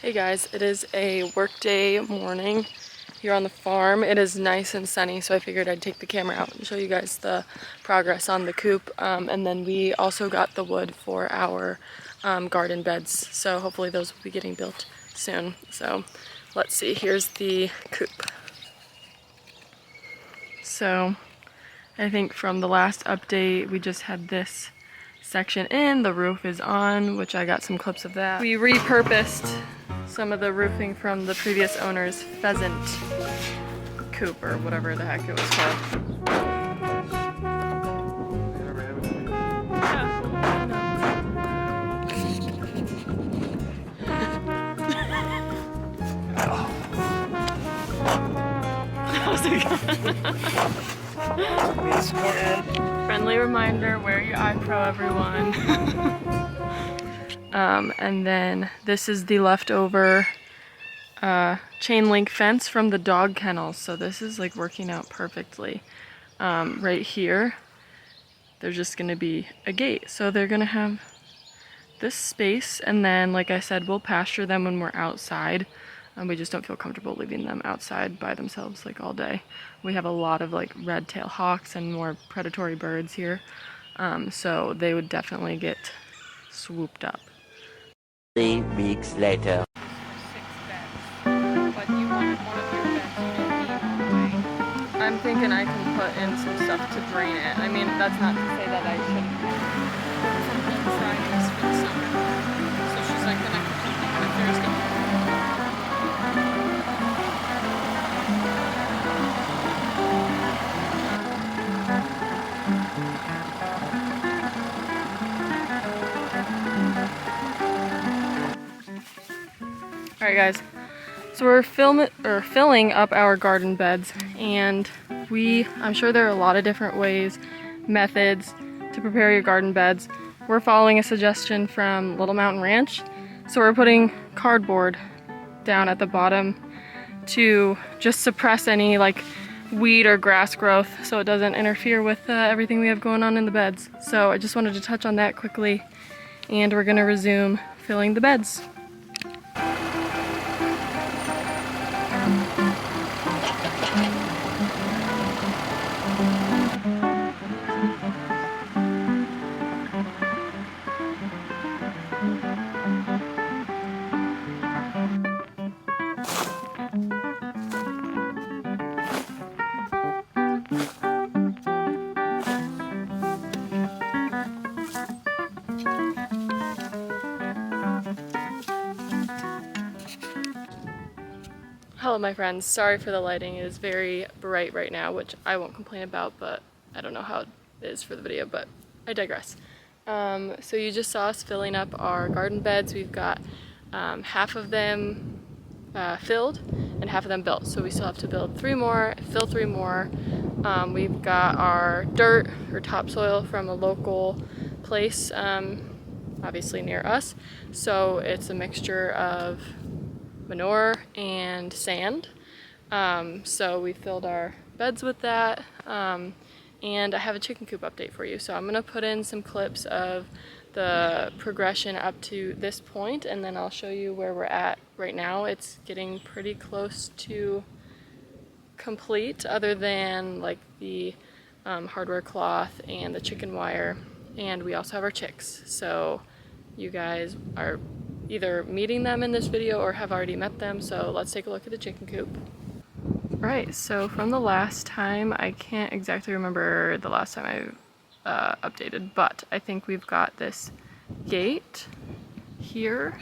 Hey guys, it is a workday morning here on the farm. It is nice and sunny, so I figured I'd take the camera out and show you guys the progress on the coop. And then we also got the wood for our garden beds, so hopefully those will be getting built soon. So let's see, here's the coop. So I think from the last update, we just had this section in, the roof is on, which I got some clips of that. We repurposed some of the roofing from the previous owner's pheasant coop, or whatever the heck it was called. How's it going? Friendly reminder, wear your eye pro, everyone. And then this is the leftover chain link fence from the dog kennels. So this is like working out perfectly. Right here, there's just gonna be a gate. So they're gonna have this space, and then like I said, we'll pasture them when we're outside. We just don't feel comfortable leaving them outside by themselves like all day. We have a lot of like red-tailed hawks and more predatory birds here. So they would definitely get swooped up. 3 weeks later. 6 beds, but you wanted one of your beds, you didn't need all the way. I'm thinking I can put in some stuff to drain it. I mean, that's not to say that I shouldn't put some Fridays for the summer. So she's like, then I can put them on Thursday. Alright guys, so we're filling up our garden beds, and I'm sure there are a lot of different methods to prepare your garden beds. We're following a suggestion from Little Mountain Ranch, so we're putting cardboard down at the bottom to just suppress any like weed or grass growth so it doesn't interfere with everything we have going on in the beds. So I just wanted to touch on that quickly, and we're gonna resume filling the beds. Hello my friends, sorry for the lighting. It is very bright right now, which I won't complain about, but I don't know how it is for the video, but I digress. So you just saw us filling up our garden beds. We've got half of them filled and half of them built. So we still have to build 3 more, fill 3 more. We've got our dirt or topsoil from a local place, obviously near us. So it's a mixture of manure and sand. So we filled our beds with that, and I have a chicken coop update for you. So I'm gonna put in some clips of the progression up to this point, and then I'll show you where we're at right now. It's getting pretty close to complete, other than like the hardware cloth and the chicken wire, and we also have our chicks. So you guys are either meeting them in this video or have already met them, so let's take a look at the chicken coop. Alright, so from the last time, I can't exactly remember the last time I updated, but I think we've got this gate here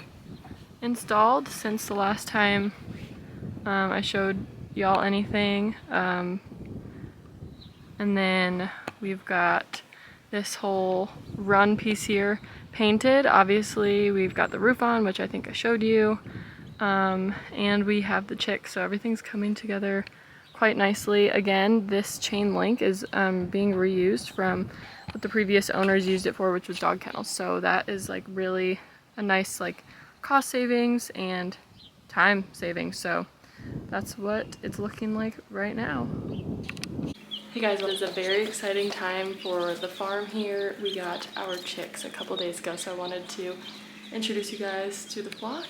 installed since the last time I showed y'all anything. And then we've got this whole run piece here painted. Obviously we've got the roof on, which I think I showed you, and we have the chicks, so everything's coming together quite nicely. Again, this chain link is being reused from what the previous owners used it for, which was dog kennels. So that is like really a nice like cost savings and time savings. So that's what it's looking like right now. Hey guys, it is a very exciting time for the farm here. We got our chicks a couple days ago, so I wanted to introduce you guys to the flock.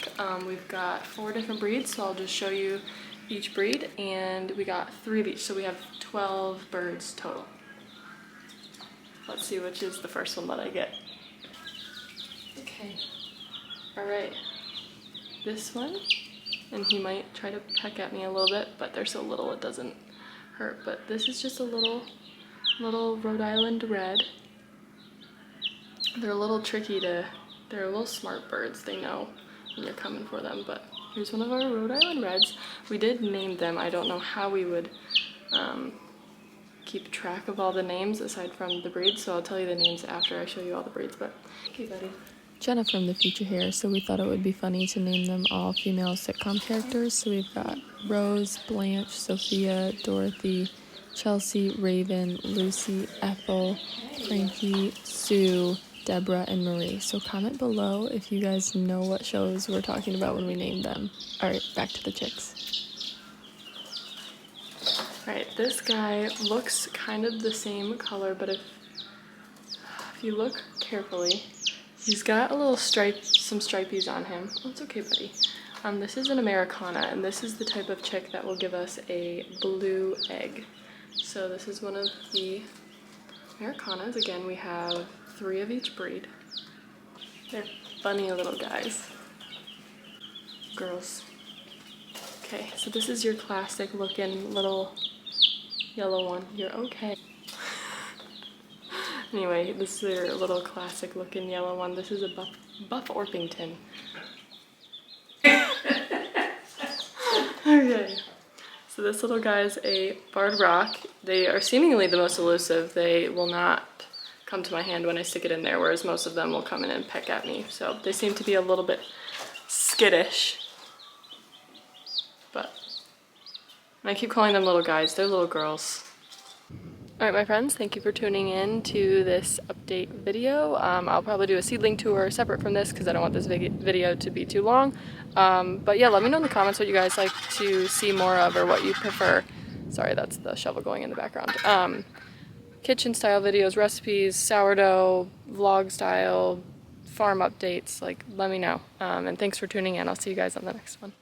We've got 4 different breeds, so I'll just show you each breed, and we got 3 of each, so we have 12 birds total. Let's see which is the first one that I get. Okay, all right, this one, and he might try to peck at me a little bit, but they're so little it doesn't hurt. But this is just a little Rhode Island red. They're a little tricky to, they're a little smart birds. They know when you're coming for them, but here's one of our Rhode Island reds. We did name them. I don't know how we would keep track of all the names aside from the breeds, so I'll tell you the names after I show you all the breeds, but okay, buddy. Jenna from the future here, so we thought it would be funny to name them all female sitcom characters. So we've got Rose, Blanche, Sophia, Dorothy, Chelsea, Raven, Lucy, Ethel, Frankie, Sue, Deborah, and Marie. So comment below if you guys know what shows we're talking about when we name them. Alright, back to the chicks. Alright, this guy looks kind of the same color, but if you look carefully, he's got a little some stripies on him. Oh, it's okay, buddy. This is an Americana, and this is the type of chick that will give us a blue egg. So this is one of the Americanas. Again, we have 3 of each breed. They're funny little guys. Girls. Okay, so this is your classic looking little yellow one. You're okay. Anyway, this is your little classic looking yellow one. This is a Buff Orpington. Okay. So this little guy is a barred rock. They are seemingly the most elusive. They will not come to my hand when I stick it in there, whereas most of them will come in and peck at me. So they seem to be a little bit skittish. But I keep calling them little guys. They're little girls. Alright, my friends, thank you for tuning in to this update video. I'll probably do a seedling tour separate from this because I don't want this video to be too long. But yeah, let me know in the comments what you guys like to see more of or what you prefer. Sorry, that's the shovel going in the background. Kitchen style videos, recipes, sourdough, vlog style, farm updates, like let me know. And thanks for tuning in. I'll see you guys on the next one.